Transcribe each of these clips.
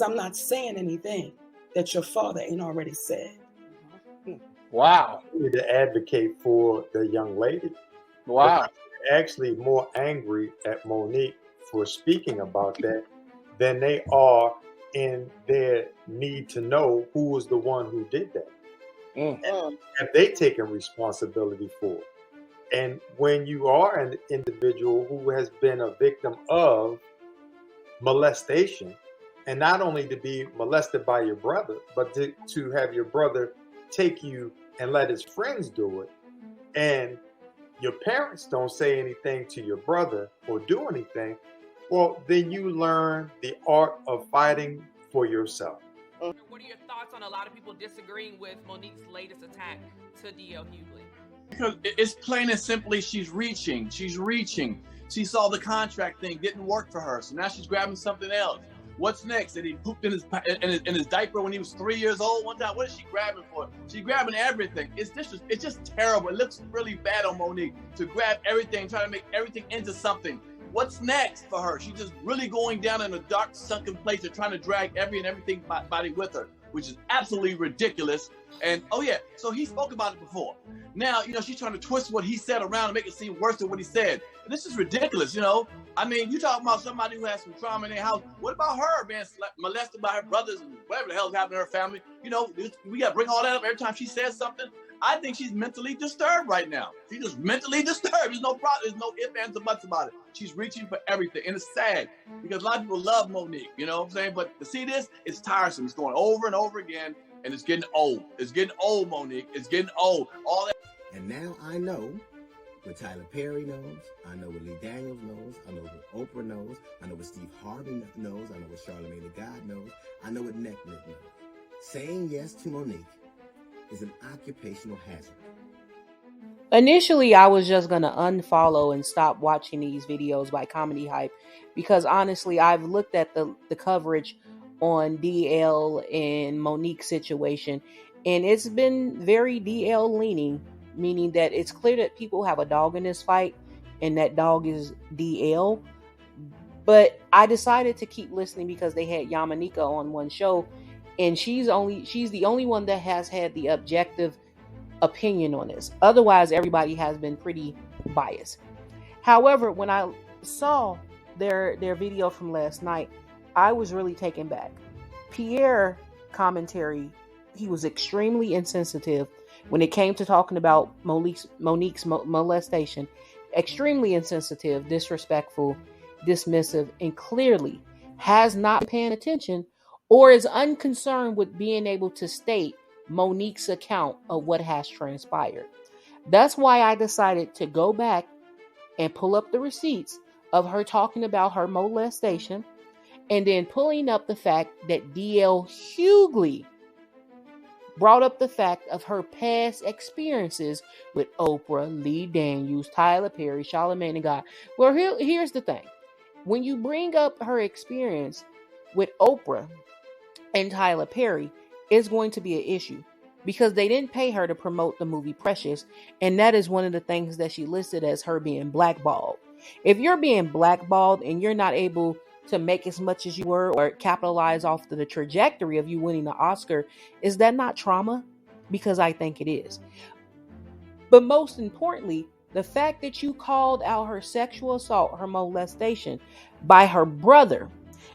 I'm not saying anything that your father ain't already said. Wow. You need to advocate for the young lady. Wow. They're actually more angry at Monique for speaking about that than they are in their need to know who was the one who did that. And have they taken responsibility for it? And when you are an individual who has been a victim of molestation, and not only to be molested by your brother, but to have your brother take you and let his friends do it, and your parents don't say anything to your brother or do anything, well, then you learn the art of fighting for yourself. What are your thoughts on a lot of people disagreeing with Monique's latest attack to D.L. Hughley? Because it's plain and simply, she's reaching. She saw the contract thing didn't work for her, so now she's grabbing something else. What's next? That he pooped in his diaper when he was 3 years old one time. What is she grabbing for? She's grabbing everything. It's just terrible. It looks really bad on Monique to grab everything, try to make everything into something. What's next for her? She's just really going down in a dark, sunken place and trying to drag everything body with her, which is absolutely ridiculous. And oh yeah, so he spoke about it before. Now, she's trying to twist what he said around and make it seem worse than what he said. And this is ridiculous, I mean, you talking about somebody who has some trauma in their house. What about her being molested by her brothers and whatever the hell's happened to her family? We got to bring all that up every time she says something. I think she's mentally disturbed right now. She's just mentally disturbed. There's no problem. There's no ifs, ands, or buts about it. She's reaching for everything. And it's sad because a lot of people love Monique, you know what I'm saying? But to see this, it's tiresome. It's going over and over again, and it's getting old. It's getting old, Monique. It's getting old. All that. And now I know what Tyler Perry knows. I know what Lee Daniels knows. I know what Oprah knows. I know what Steve Harvey knows. I know what Charlamagne the God knows. I know what Nique knows. Saying yes to Monique is an occupational hazard. Initially, I was just going to unfollow and stop watching these videos by Comedy Hype because honestly, I've looked at the coverage on DL and Monique's situation, and it's been very DL leaning, meaning that it's clear that people have a dog in this fight, and that dog is DL. But I decided to keep listening because they had Yamanika on one show, and she's the only one that has had the objective opinion on this. Otherwise, everybody has been pretty biased. However, when I saw their video from last night, I was really taken back. Pierre commentary, he was extremely insensitive when it came to talking about Monique's molestation. Extremely insensitive, disrespectful, dismissive, and clearly has not been paying attention or is unconcerned with being able to state Monique's account of what has transpired. That's why I decided to go back and pull up the receipts of her talking about her molestation, and then pulling up the fact that D.L. Hughley brought up the fact of her past experiences with Oprah, Lee Daniels, Tyler Perry, Charlamagne the God. Well, here's the thing. When you bring up her experience with Oprah and Tyler Perry, it's going to be an issue because they didn't pay her to promote the movie Precious, and that is one of the things that she listed as her being blackballed. If you're being blackballed and you're not able to make as much as you were or capitalize off the trajectory of you winning the Oscar, is that not trauma? Because I think it is. But most importantly, the fact that you called out her sexual assault, her molestation by her brother,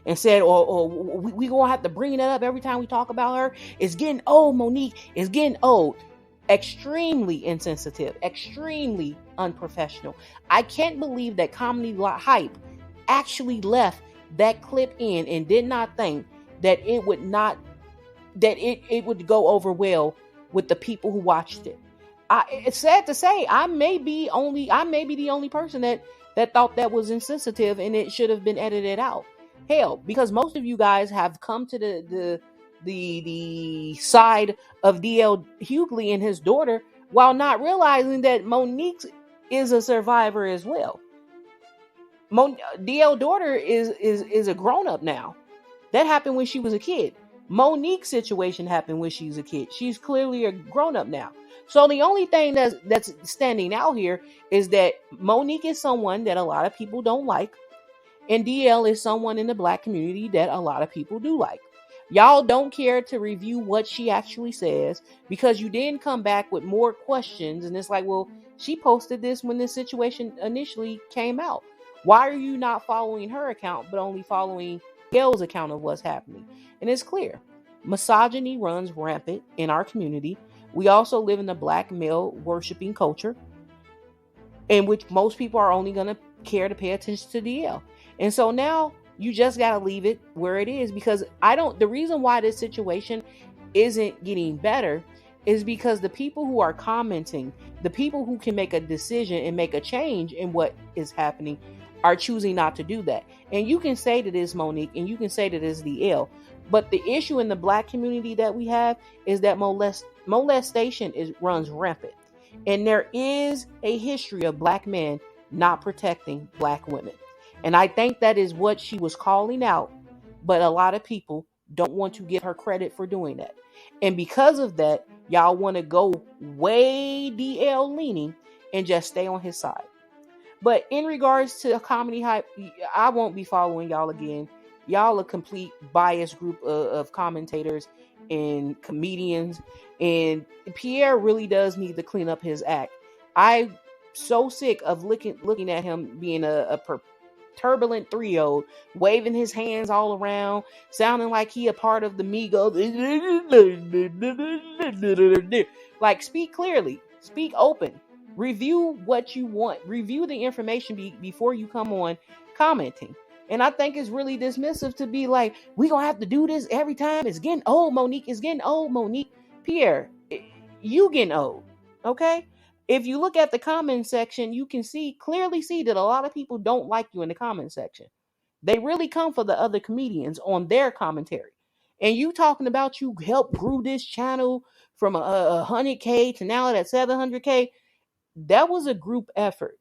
and said, we gonna have to bring that up every time we talk about her. It's getting old, Monique. It's getting old. Extremely insensitive. Extremely unprofessional. I can't believe that Comedy Hype actually left that clip in and did not think that it would go over well with the people who watched it. It's sad to say, I may be the only person that thought that was insensitive and it should have been edited out. Hell, because most of you guys have come to the side of D.L. Hughley and his daughter while not realizing that Monique is a survivor as well. D.L. daughter is a grown-up now. That happened when she was a kid. Monique's situation happened when she was a kid. She's clearly a grown-up now. So the only thing that's standing out here is that Monique is someone that a lot of people don't like, and DL is someone in the Black community that a lot of people do like. Y'all don't care to review what she actually says because you then come back with more questions. And it's like, well, she posted this when this situation initially came out. Why are you not following her account, but only following Gail's account of what's happening? And it's clear. Misogyny runs rampant in our community. We also live in a black male worshiping culture in which most people are only going to care to pay attention to DL. And so now you just got to leave it where it is, because the reason why this situation isn't getting better is because the people who are commenting, the people who can make a decision and make a change in what is happening, are choosing not to do that. And you can say that it's Monique and you can say that it's DL, but the issue in the black community that we have is that molestation runs rampant. And there is a history of black men not protecting black women. And I think that is what she was calling out. But a lot of people don't want to give her credit for doing that. And because of that, y'all want to go way DL leaning and just stay on his side. But in regards to Comedy Hype, I won't be following y'all again. Y'all a complete biased group of commentators and comedians. And Pierre really does need to clean up his act. I'm so sick of looking at him being a turbulent 3-year-old, waving his hands all around, sounding like he a part of the Migos. Like, speak clearly, speak open, review what you want, review the information before you come on commenting. And I think it's really dismissive to be like, we gonna have to do this every time. It's getting old, Monique. It's getting old, Monique. Pierre, you getting old, okay? If you look at the comment section, you can clearly see that a lot of people don't like you in the comment section. They really come for the other comedians on their commentary. And you talking about you helped grew this channel from 100K to now at 700K. That was a group effort.